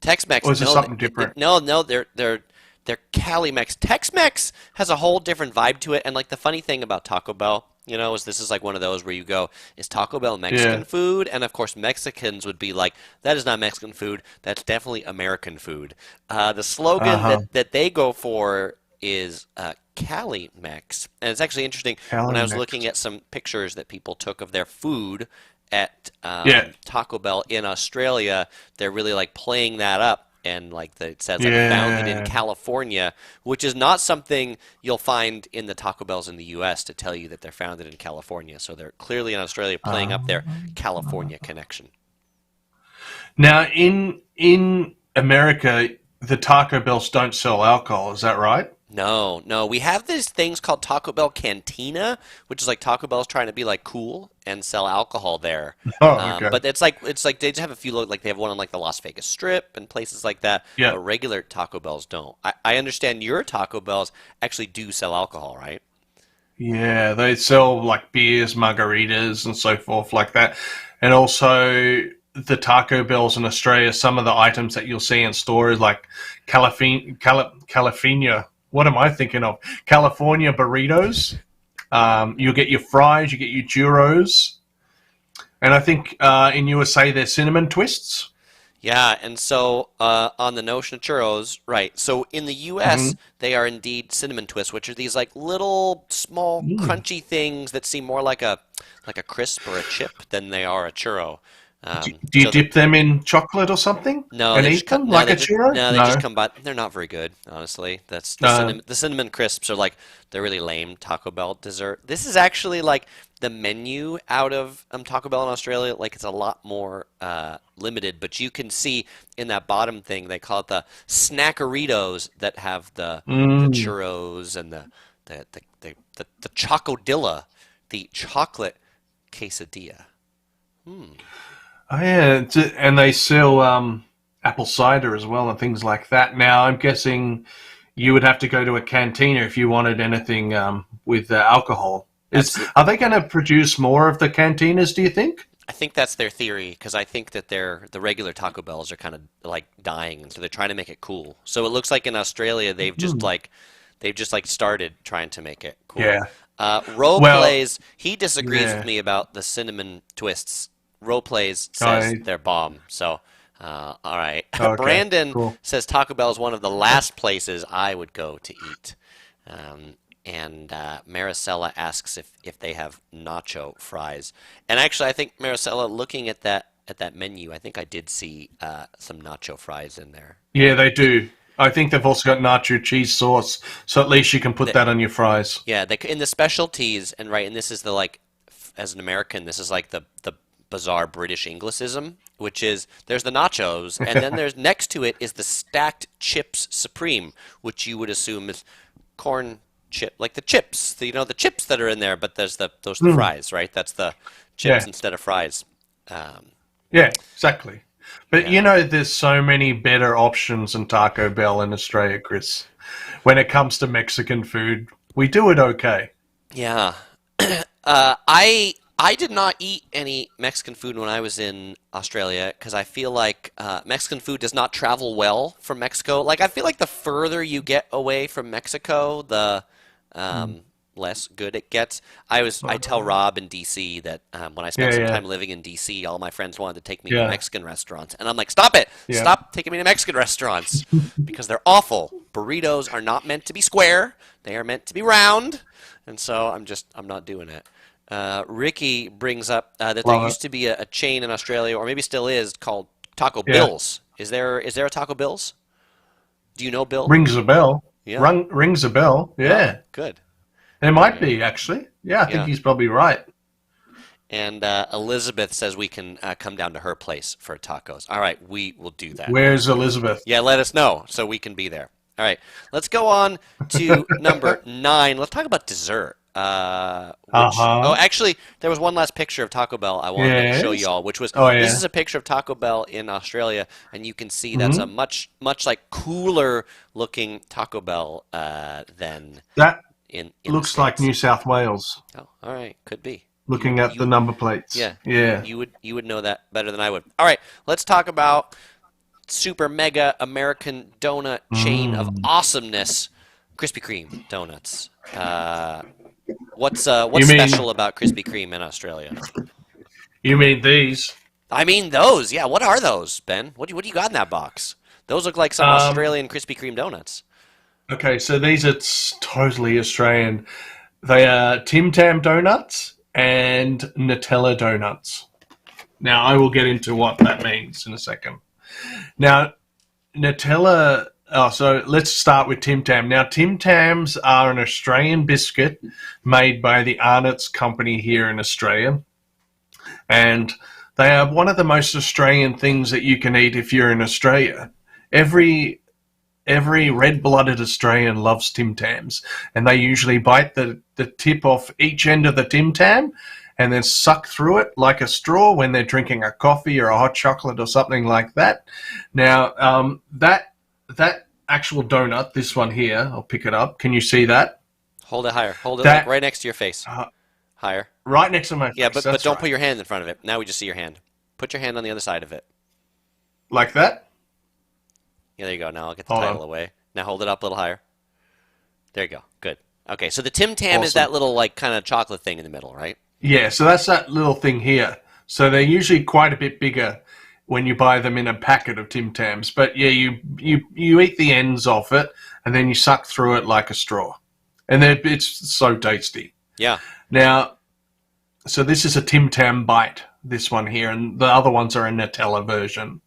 Tex-Mex,
or is it
no,
something different?
no, they're Cali-Mex. Tex-Mex has a whole different vibe to it, and like the funny thing about Taco Bell, is this is like one of those where you go, is Taco Bell Mexican
Yeah.
food? And of course, Mexicans would be like, that is not Mexican food. That's definitely American food. The slogan
Uh-huh.
that they go for is Cali-Mex, and it's actually interesting when I was looking
Cali-Mex.
at some pictures that people took of their food at
Yeah.
Taco Bell in Australia. They're really like playing that up, and like it says like founded in
Yeah.
California, which is not something you'll find in the Taco Bells in the U.S. to tell you that they're founded in California. So they're clearly in Australia playing up their California connection.
Now, in America, the Taco Bells don't sell alcohol. Is that right?
No, no, we have these things called Taco Bell Cantina, which is like Taco Bell's trying to be like cool and sell alcohol there.
Oh, okay.
But it's like they just have a few like they have one on like the Las Vegas Strip and places like that.
Yeah.
But regular Taco Bells don't. I understand your Taco Bells actually do sell alcohol, right?
Yeah, they sell like beers, margaritas, and so forth like that. And also the Taco Bells in Australia, some of the items that you'll see in stores like California. What am I thinking of? California burritos. You'll get your fries, you get your churros, and I think in USA they're cinnamon twists.
Yeah, and so on the notion of churros, right? So in the U.S.,
Hmm.
they are indeed cinnamon twists, which are these like little small crunchy things that seem more like a crisp or a chip than they are a churro.
Do you
So
dip them in chocolate or something
no,
and
they just
eat
come.
them
No,
like a churro?
they just
No.
come by. They're not very good, honestly. That's
Uh,
the cinnamon crisps are like they're really lame Taco Bell dessert. This is actually like the menu out of Taco Bell in Australia. Like it's a lot more limited, but you can see in that bottom thing they call it the snackeritos that have the
mm.
churros and the chocodilla, the chocolate quesadilla. Hmm.
Oh, yeah, and they sell apple cider as well and things like that. Now, I'm guessing you would have to go to a cantina if you wanted anything with alcohol.
Absolutely.
Are they going to produce more of the cantinas, do you think?
I think that's their theory because I think that the regular Taco Bells are kind of like dying, and so they're trying to make it cool. So it looks like in Australia they've just started trying to make it cool.
Yeah.
Ro
Well,
plays. He disagrees with
yeah.
me about the cinnamon twists. Ro plays says
I,
they're bomb. So all right.
okay,
Brandon
cool.
says Taco Bell is one of the last places I would go to eat. Um, and Maricela asks if they have nacho fries. And actually, I think Maricela, looking at that menu, I think I did see some nacho fries in there.
Yeah, they do. I think they've also got nacho cheese sauce, so at least you can put that on your fries.
Yeah, they in the specialties, and right, and this is the like, as an American, this is like the bizarre British Anglicism, which is there's the nachos, and then there's next to it is the stacked chips supreme, which you would assume is corn chip, like the chips, the chips that are in there, but there's those are the fries, right? That's the chips
Yeah,
instead of fries. Um,
yeah, exactly. But
yeah,
there's so many better options than Taco Bell in Australia, Chris. When it comes to Mexican food, we do it okay.
yeah. I did not eat any Mexican food when I was in Australia because I feel like Mexican food does not travel well from Mexico. Like I feel like the further you get away from Mexico, the
Mm.
less good it gets. I tell Rob in DC that when I spent
Yeah,
some
yeah,
time living in DC, all my friends wanted to take me to
yeah,
Mexican restaurants, and I'm like, stop it!
yeah.
Stop taking me to Mexican restaurants because they're awful. Burritos are not meant to be square; they are meant to be round, and so I'm not doing it. Ricky brings up that there
Love it.
used to be a chain in Australia, or maybe still is, called Taco
Yeah.
Bill's. Is there a Taco Bill's? Do you know Bill?
Rings a bell.
Yeah.
Rings a bell.
Oh,
Yeah.
good.
There
All
might
right.
be, actually. Yeah, I think
Yeah.
he's probably right.
And Elizabeth says we can come down to her place for tacos. All right, we will do that.
Where's Elizabeth?
Yeah, let us know so we can be there. All right, let's go on to number 9. Let's talk about dessert. Oh,
Uh-huh.
actually, there was one last picture of Taco Bell I wanted to show
Yes.
y'all, which was
Oh,
this
yeah.
is a picture of Taco Bell in Australia, and you can see that's a
Hmm.
much like cooler looking Taco Bell than
That
in the
looks like
States.
New South Wales,
Oh, all right, could be.
looking at the
You
number plates.
Yeah,
Yeah.
you would know that better than I would. All right, let's talk about super mega American donut chain of
Mm.
awesomeness, Krispy Kreme donuts.
You
What's
mean
special about Krispy Kreme in Australia?
you mean these?
I mean those. Yeah, what are those, Ben? What do you got in that box? Those look like some
Um,
Australian Krispy Kreme donuts.
okay, so these are totally Australian. They are Tim Tam donuts and Nutella donuts. Now, I will get into what that means in a second. Now, Nutella. Oh, so let's start with Tim Tam. Now, Tim Tams are an Australian biscuit made by the Arnott's company here in Australia, and they are one of the most Australian things that you can eat if you're in Australia. Every every red-blooded Australian loves Tim Tams, and they usually bite the tip off each end of the Tim Tam and then suck through it like a straw when they're drinking a coffee or a hot chocolate or something like that. Now, that actual donut, this one here, I'll pick it up. Can you see that?
Hold it higher. Hold it like
That
right next to your face. Higher.
right next to my
Yeah,
face.
but
That's
don't put
right.
your hand in front of it. Now we just see your hand. Put your hand on the other side of it.
Like that.
Yeah, there you go. Now I'll get the
Hold
title
on.
away. Now hold it up a little higher. There you go. Good. Okay, so the Tim Tam is
Awesome.
that little like kind of chocolate thing in the middle, right?
Yeah, so that's that little thing here. So they're usually quite a bit bigger when you buy them in a packet of Tim Tams. But yeah, you eat the ends off it and then you suck through it like a straw, and it's so tasty.
Yeah.
Now, so this is a Tim Tam bite. This one here, and the other ones are a Nutella version.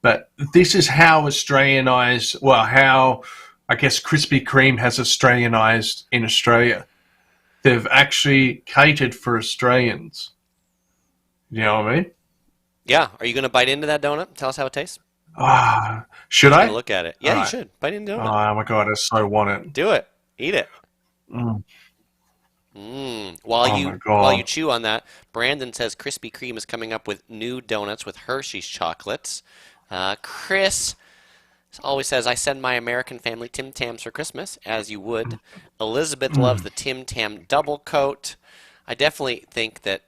But this is how Australianized. Well, how I guess Krispy Kreme has Australianized in Australia. They've actually catered for Australians. You know what I mean?
Yeah. Are you gonna bite into that donut? Tell us how it tastes.
Should
Just gonna
I?
look at it.
All
Yeah, you
right.
should. Bite into the donut.
Oh my god, I so want it.
Do it. Eat it.
Mm.
While
Oh
you
my
while you
god.
chew on that, Brandon says Krispy Kreme is coming up with new donuts with Hershey's chocolates. Chris always says, I send my American family Tim Tams for Christmas, as you would. Elizabeth loves the Tim Tam double coat. I definitely think that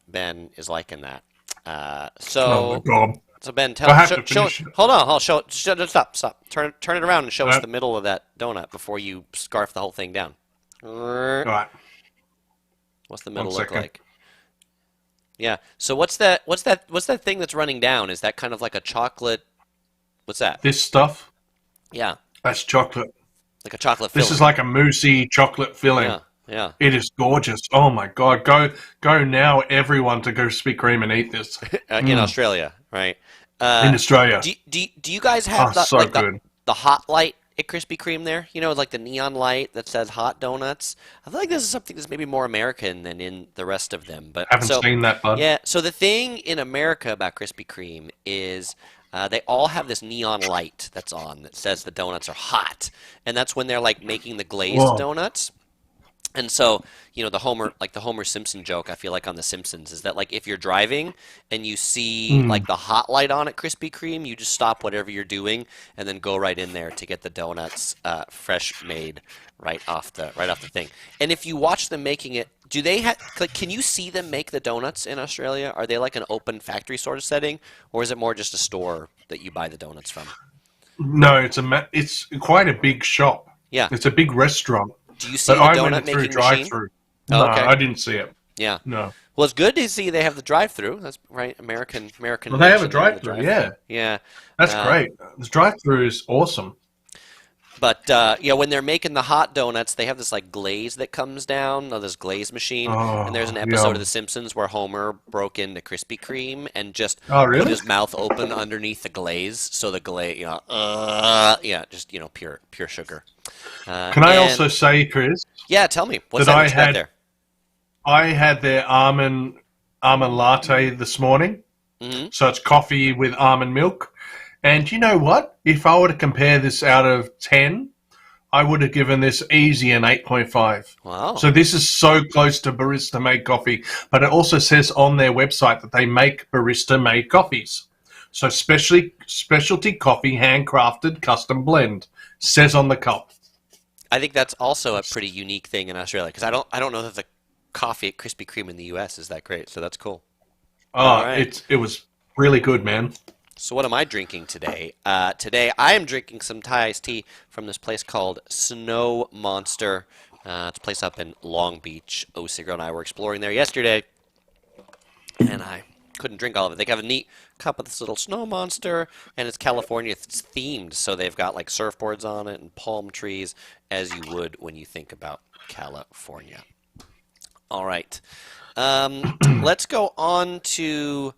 Ben is liking that.
Oh my god.
So Ben,
I have to finish it.
hold on, stop. Turn it around and show us
Right.
the middle of that donut before you scarf the whole thing down.
All right.
What's the
One
middle look
second.
like? Yeah. So what's that thing that's running down? Is that kind of like a chocolate? What's that?
This stuff,
Yeah.
that's chocolate.
like a chocolate
This
filling.
is like a moussey chocolate filling.
Yeah, yeah.
It is gorgeous. Oh my God. Go now, everyone, to Krispy Kreme and eat this.
In Australia, right?
In Australia.
Do you guys
Oh,
have
so good.
the hot light at Krispy Kreme there? You know, like the neon light that says hot donuts. I feel like this is something that's maybe more American than in the rest of them. But
Haven't
so
seen that, bud.
yeah, so the thing in America about Krispy Kreme is they all have this neon light that's on that says the donuts are hot, and that's when they're like making the glazed
Whoa.
donuts. And so, you know, the Homer Simpson joke, I feel like on The Simpsons, is that like if you're driving and you see
Mm.
like the hot light on at Krispy Kreme, you just stop whatever you're doing and then go right in there to get the donuts fresh made right off the thing. And if you watch them making it, do they have like can you see them make the donuts in Australia? Are they like an open factory sort of setting, or is it more just a store that you buy the donuts from?
No, it's quite a big shop.
Yeah.
It's a big restaurant.
Do you see
But
the
I went
donut
through
making machine?
drive-through.
Oh,
No,
okay.
I didn't see it.
Yeah.
No.
Well, it's good to see they have the drive-through. That's right, American
Well, they have a
invention there, the
drive-through. Yeah,
Yeah.
that's
Uh,
great. The drive-through is awesome.
but yeah, when they're making the hot donuts, they have this like glaze that comes down, this glaze machine. And there's
Oh,
an episode of
yum.
The Simpsons where Homer broke into Krispy Kreme and just
Oh,
put
really?
his mouth open underneath the glaze, so the glaze, yeah, just pure sugar.
Can I
And
also say, Chris,
yeah, tell me, what's
that
that? What you got there?
I had their almond latte this morning.
Hmm.
So it's coffee with almond milk. And you know what? If I were to compare this out of 10, I would have given this easy an 8.5.
Wow.
So this is so close to barista made coffee. But it also says on their website that they make barista made coffees. So specialty coffee, handcrafted, custom blend. Says on the cup.
I think that's also a pretty unique thing in Australia because I don't know that the coffee at Krispy Kreme in the U.S. is that great. So that's cool. All
Oh,
right.
it was really good, man.
So what am I drinking today? Today I am drinking some Thai iced tea from this place called Snow Monster. It's a place up in Long Beach. Osigro and I were exploring there yesterday, and I couldn't drink all of it. They have a neat cup of this little Snow Monster, and it's California. It's themed, so they've got like surfboards on it and palm trees, as you would when you think about California. All right. Let's go on to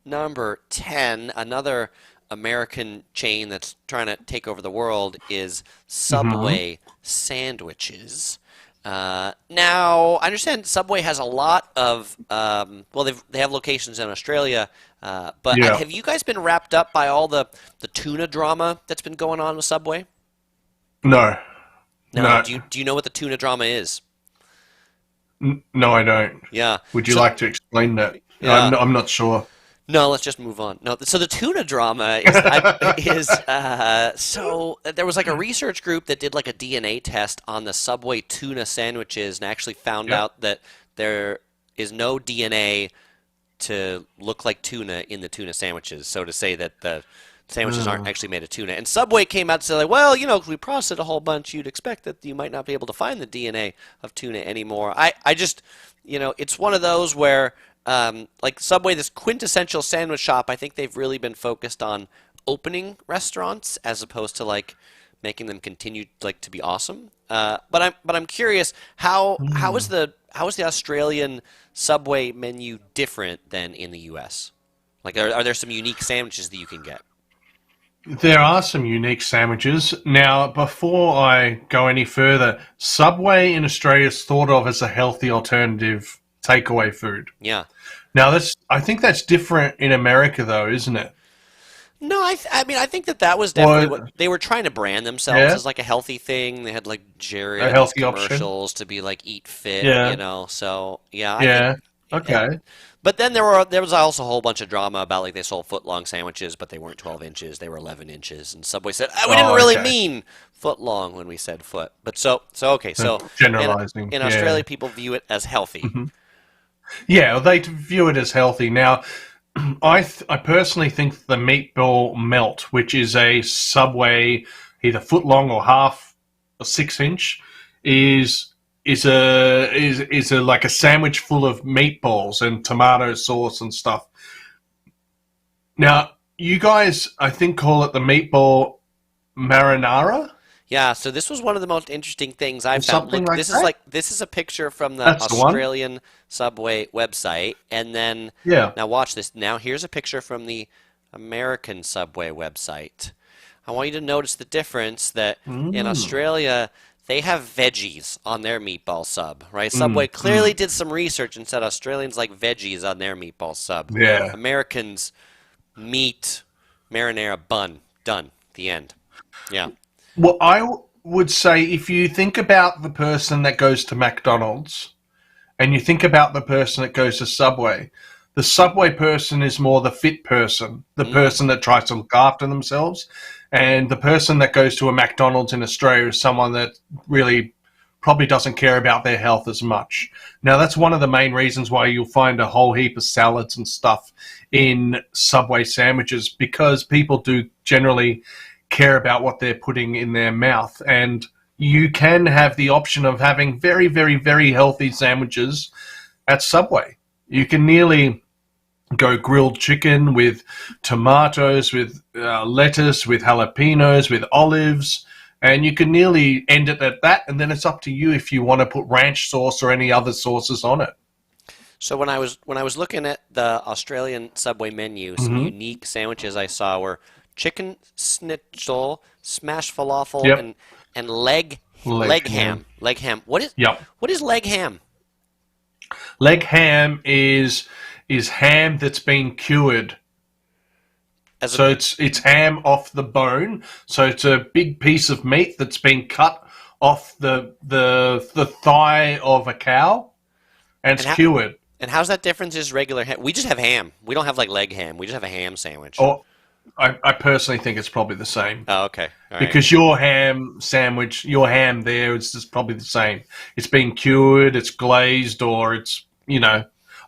number 10. Another American chain that's trying to take over the world is
Hmm.
Subway sandwiches. Now, I understand Subway has a lot of, well, they have locations in Australia, but
Yeah.
have you guys been wrapped up by all the tuna drama that's been going on with Subway?
No.
No.
No.
Do you know what the tuna drama is?
No, I don't.
Yeah.
Would you
So,
like to explain that?
yeah.
I'm not sure.
No, let's just move on. No, so the tuna drama so there was like a research group that did like a DNA test on the Subway tuna sandwiches and actually found
Yep.
out that there is no DNA to look like tuna in the tuna sandwiches. So to say that the sandwiches aren't
Mm.
actually made of tuna. And Subway came out and said like, well, you know, if we processed it a whole bunch, you'd expect that you might not be able to find the DNA of tuna anymore. I just, you know, it's one of those where like Subway, this quintessential sandwich shop, I think they've really been focused on opening restaurants as opposed to like making them continue like to be awesome. But I'm curious how is the Australian Subway menu different than in the U.S.? Like, are there some unique sandwiches that you can get?
There are some unique sandwiches. Now, before I go any further, Subway in Australia is thought of as a healthy alternative takeaway food.
Yeah.
Now, I think that's different in America, though, isn't it?
No, I mean, I think that was definitely what
Or,
they were trying to brand themselves
yeah,
as like a healthy thing. They had like
a
Jared's
healthy option.
commercials to be like eat fit,
Yeah,
you know. So yeah, I think.
yeah, okay.
But then there was also a whole bunch of drama about like they sold foot long sandwiches, but they weren't 12 inches, they were 11 inches, and Subway said we didn't
Oh,
really
okay.
mean foot long when we said foot. But so okay, so in
Generalizing,
in
yeah.
Australia, people view it as healthy.
Hmm. Yeah, well, they view it as healthy. Now, I personally think the meatball melt, which is a Subway either foot long or half or 6 inch, is is a like a sandwich full of meatballs and tomato sauce and stuff. Now, you guys, I think, call it the meatball marinara.
Yeah, so this was one of the most interesting things I
or
found.
something
Look,
like that.
this is a picture from the
That's the one.
Australian Subway website, and then
Yeah.
now watch this. Now here's a picture from the American Subway website. I want you to notice the difference that in
Mm.
Australia they have veggies on their meatball sub, right? Subway
Mm.
clearly
Mm.
did some research and said Australians like veggies on their meatball sub.
Yeah.
Americans meat, marinara bun, done. The end. Yeah.
Well, would say if you think about the person that goes to McDonald's and you think about the person that goes to Subway, the Subway person is more the fit person, the
Mm.
person that tries to look after themselves. And the person that goes to a McDonald's in Australia is someone that really probably doesn't care about their health as much. Now, that's one of the main reasons why you'll find a whole heap of salads and stuff in Subway sandwiches, because people do generally care about what they're putting in their mouth. And you can have the option of having very, very, very healthy sandwiches at Subway. You can nearly go grilled chicken with tomatoes, with lettuce, with jalapenos, with olives, and you can nearly end it at that. And then it's up to you if you want to put ranch sauce or any other sauces on it.
So when I was looking at the Australian Subway menu, some
Mm-hmm.
unique sandwiches I saw were chicken schnitzel, smashed falafel,
Yep.
and leg
Leg
leg
ham.
ham. Leg ham. What is
Yep.
what is leg ham?
Leg ham is ham that's been cured.
As a
So it's ham off the bone. So it's a big piece of meat that's been cut off the thigh of a cow, and
and
it's
how,
cured.
and how's that different as regular ham? We just have ham. We don't have like leg ham. We just have a ham sandwich.
Or I personally think it's probably the same.
Oh, okay. All right.
Because your ham sandwich, your ham there, it's just probably the same. It's been cured, it's glazed, or it's, I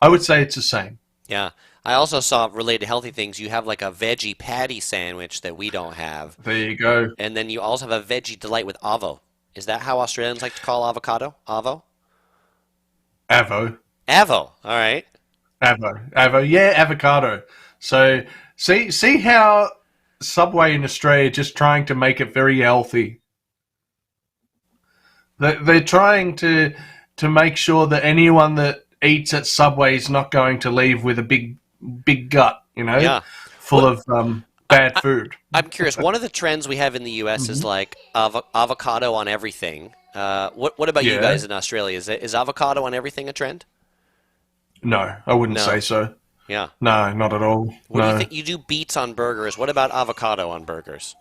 would say it's the same.
Yeah. I also saw related to healthy things. You have like a veggie patty sandwich that we don't have,
There you go.
and then you also have a veggie delight with avo. Is that how Australians like to call avocado? Avo?
Avo.
Avo. All right.
Avo. Yeah, avocado. So see how Subway in Australia just trying to make it very healthy. They're trying to make sure that anyone that eats at Subway is not going to leave with a big gut,
Yeah.
full
What
of bad food.
I'm curious. One of the trends we have in the U.S. is
Hmm.
like avocado on everything. What about you
Yeah.
guys in Australia? Is avocado on everything a trend?
No, I wouldn't
No.
say so.
Yeah.
No, not at all.
What do you
No,
think? You do beets on burgers. What about avocado on burgers?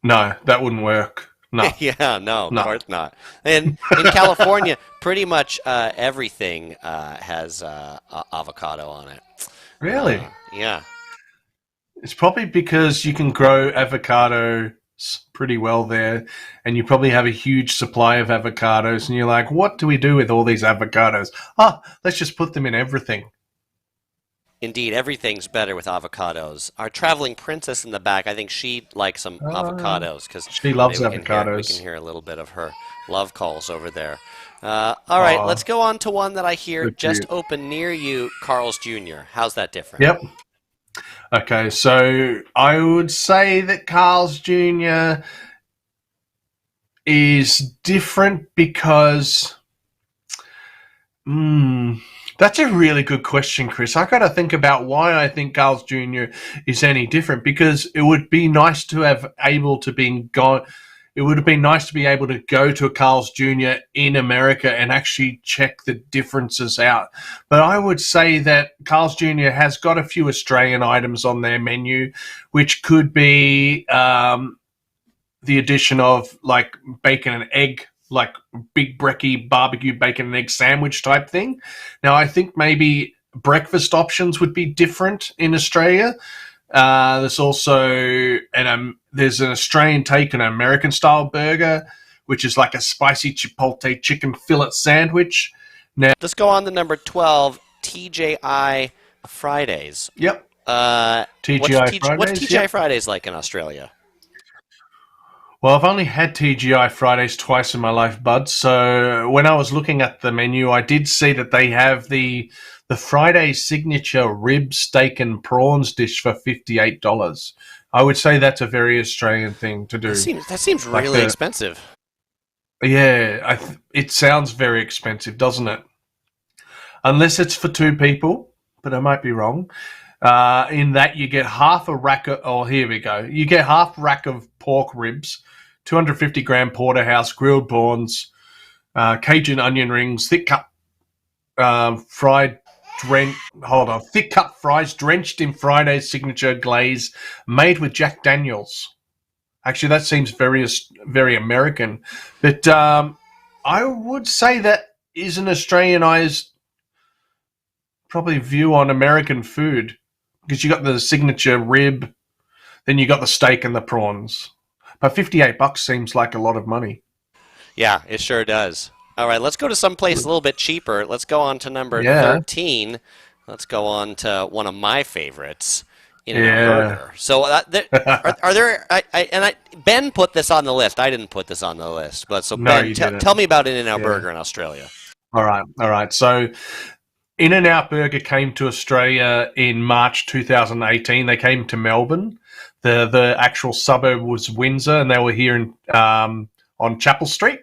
no, that wouldn't work. No,
Yeah, no, of
no.
course not. And in California, pretty much everything has avocado on it.
Really?
Yeah.
It's probably because you can grow avocados pretty well there, and you probably have a huge supply of avocados, and you're like, what do we do with all these avocados? Let's just put them in everything.
Indeed, everything's better with avocados. Our traveling princess in the back, I think she'd like some avocados because
She loves
we can
avocados.
hear a little bit of her love calls over there. All right,
Aw,
let's go on to one that I hear
so
just
cute.
opened near you, Carl's Jr. How's that different?
Yep. Okay, so I would say that Carl's Jr. is different because that's a really good question, Chris. I got to think about why I think Carl's Jr. is any different, because it would be nice to have able to be gone. It would have been nice to be able to go to a Carl's Jr. in America and actually check the differences out. But I would say that Carl's Jr. has got a few Australian items on their menu, which could be the addition of like bacon and egg, like big brekkie barbecue bacon and egg sandwich type thing. Now, I think maybe breakfast options would be different in Australia. There's also there's an Australian take on an American style burger, which is like a spicy chipotle chicken fillet sandwich.
Let's go on to number 12, TJI Fridays.
Yep,
What's
TGI
What's
Fridays.
TGI
Yep.
Fridays like in Australia?
Well, I've only had TGI Fridays twice in my life, bud. So when I was looking at the menu, I did see that they have the Friday signature rib, steak, and prawns dish for $58. I would say that's a very Australian thing to do.
That seems really expensive.
Yeah, it sounds very expensive, doesn't it? Unless it's for two people, but I might be wrong. In that you get half a rack of, oh, here we go. You get half rack of pork ribs, 250-gram porterhouse, grilled prawns, Cajun onion rings, thick cut thick cut fries drenched in Friday's signature glaze, made with Jack Daniels. Actually, that seems very, very American. But I would say that is an Australianized probably view on American food, because you got the signature rib, then you got the steak and the prawns. But $58 seems like a lot of money.
Yeah, it sure does. All right, let's go to someplace a little bit cheaper. Let's go on to number 13. Let's go on to one of my favorites, In-N-Out Burger. So are there? Ben put this on the list. I didn't put this on the list, but so
no,
Ben, tell me about In-N-Out Burger in Australia.
All right. So In-N-Out Burger came to Australia in March 2018. They came to Melbourne. The actual suburb was Windsor, and they were here on Chapel Street.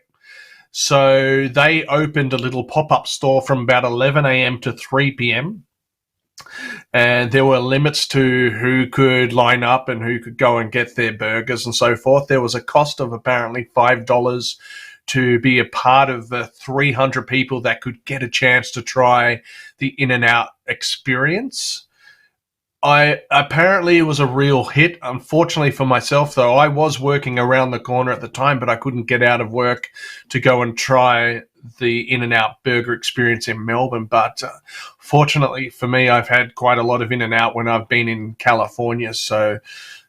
So they opened a little pop-up store from about 11 a.m. to 3 p.m. And there were limits to who could line up and who could go and get their burgers and so forth. There was a cost of apparently $5 to be a part of the 300 people that could get a chance to try the In-N-Out experience. Apparently it was a real hit. Unfortunately for myself, though, I was working around the corner at the time, but I couldn't get out of work to go and try the In-N-Out Burger experience in Melbourne. But fortunately for me, I've had quite a lot of In-N-Out when I've been in California, so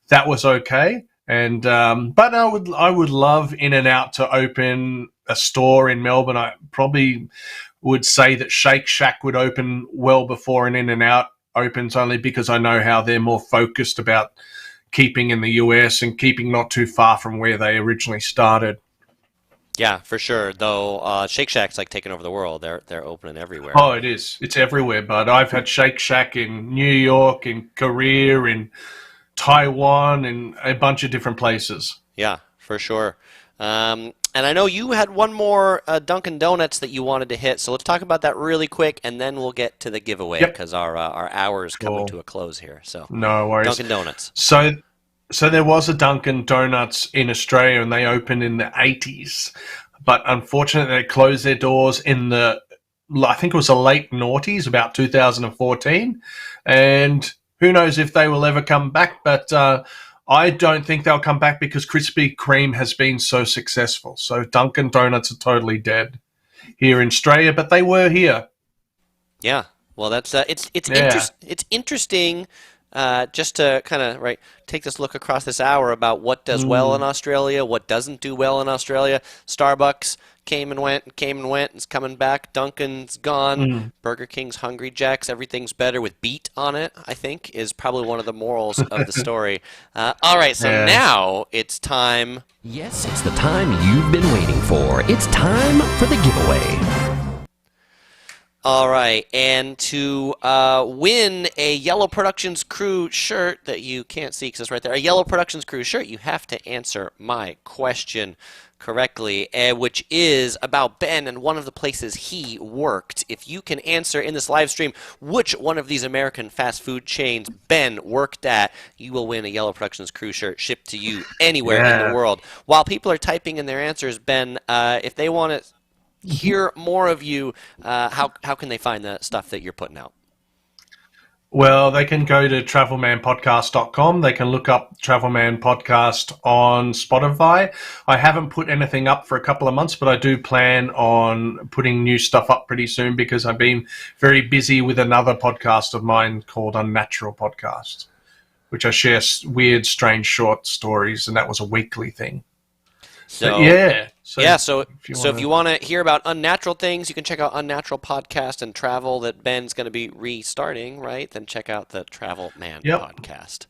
that was okay. And but I would love In-N-Out to open a store in Melbourne. I probably would say that Shake Shack would open well before an In-N-Out opens, only because I know how they're more focused about keeping in the US and keeping not too far from where they originally started.
Yeah, for sure. Though Shake Shack's like taking over the world. They're opening everywhere.
Oh, it is. It's everywhere. But I've had Shake Shack in New York, in Korea, in Taiwan, and a bunch of different places.
Yeah, for sure. And I know you had one more Dunkin' Donuts that you wanted to hit, so let's talk about that really quick, and then we'll get to the giveaway, because our hour is coming to a close here. So
no worries.
Dunkin' Donuts.
So there was a Dunkin' Donuts in Australia, and they opened in the 80s, but unfortunately they closed their doors in I think it was the late noughties, about 2014, and who knows if they will ever come back, but I don't think they'll come back because Krispy Kreme has been so successful. So Dunkin' Donuts are totally dead here in Australia, but they were here.
Yeah, well, that's it's interesting. Just to kind of take this look across this hour about what does well in Australia, what doesn't do well in Australia. Starbucks came and went, it's coming back. Dunkin's gone. Burger King's Hungry Jack's, everything's better with beet on it, I think, is probably one of the morals of the story. All right, so now it's time.
Yes, it's the time you've been waiting for. It's time for the giveaway.
All right, and to win a Yellow Productions Crew shirt that you can't see because it's right there, a Yellow Productions Crew shirt, you have to answer my question correctly, which is about Ben and one of the places he worked. If you can answer in this live stream which one of these American fast food chains Ben worked at, you will win a Yellow Productions Crew shirt shipped to you anywhere in the world. While people are typing in their answers, Ben, if they want to hear more of you, how can they find the stuff that you're putting out?
Well, they can go to travelmanpodcast.com. They can look up Travelman Podcast on Spotify. I haven't put anything up for a couple of months, but I do plan on putting new stuff up pretty soon because I've been very busy with another podcast of mine called Unnatural Podcast, which I share weird, strange short stories, and that was a weekly thing.
So if you want to hear about unnatural things, you can check out Unnatural Podcast and travel that Ben's going to be restarting, right? Then check out the Travelman Podcast.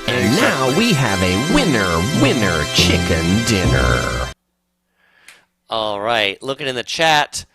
And now we have a winner chicken dinner.
All right, looking in the chat,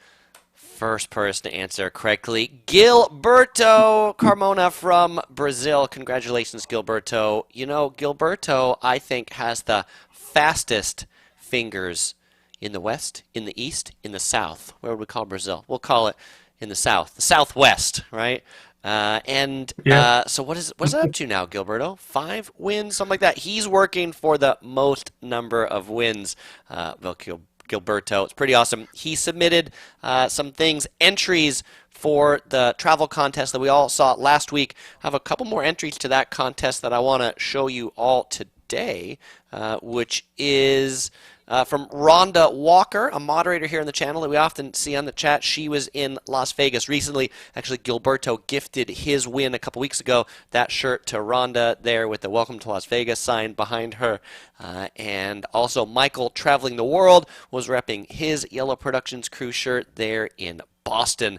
first person to answer correctly. Gilberto Carmona from Brazil. Congratulations, Gilberto. You know, Gilberto, I think, has the fastest fingers in the West, in the East, in the South. Where would we call Brazil? We'll call it in the South, the Southwest, right? So what is it up to now, Gilberto? 5 wins, something like that. He's working for the most number of wins, Gilberto. It's pretty awesome. He submitted some things, entries for the travel contest that we all saw last week. I have a couple more entries to that contest that I want to show you all today, which is from Rhonda Walker, a moderator here on the channel that we often see on the chat. She was in Las Vegas recently. Actually, Gilberto gifted his win a couple weeks ago, that shirt to Rhonda there with the Welcome to Las Vegas sign behind her. And also Michael, traveling the world, was repping his Yellow Productions crew shirt there in Boston.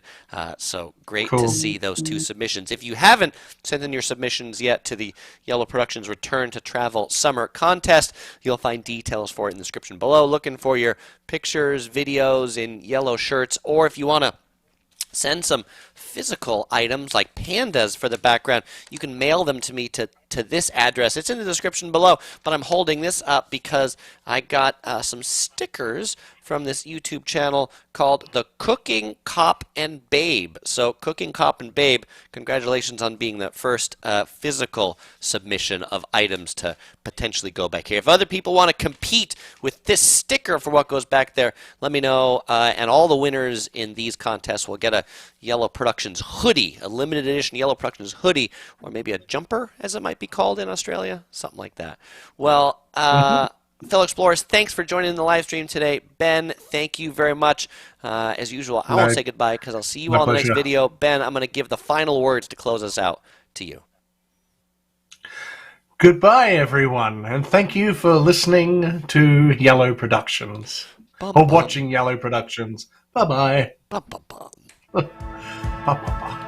So great to see those 2 submissions. If you haven't sent in your submissions yet to the Yellow Productions Return to Travel Summer Contest, you'll find details for it in the description below. Looking for your pictures, videos in yellow shirts, or if you want to send some physical items like pandas for the background, you can mail them to me to this address. It's in the description below, but I'm holding this up because I got some stickers from this YouTube channel called The Cooking Cop and Babe. So Cooking Cop and Babe, congratulations on being the first physical submission of items to potentially go back here. If other people want to compete with this sticker for what goes back there, let me know. And all the winners in these contests will get a Yellow Productions hoodie, a limited edition Yellow Productions hoodie, or maybe a jumper, as it might be called in Australia, something like that. Well, fellow explorers, thanks for joining the live stream today. Ben, thank you very much. As usual, I won't say goodbye because I'll see you all in the next video. Ben, I'm going to give the final words to close us out to you.
Goodbye, everyone, and thank you for listening to Yellow Productions. Or watching Yellow Productions. Bye-bye.
Bum, bum, bum.
Bye-bye.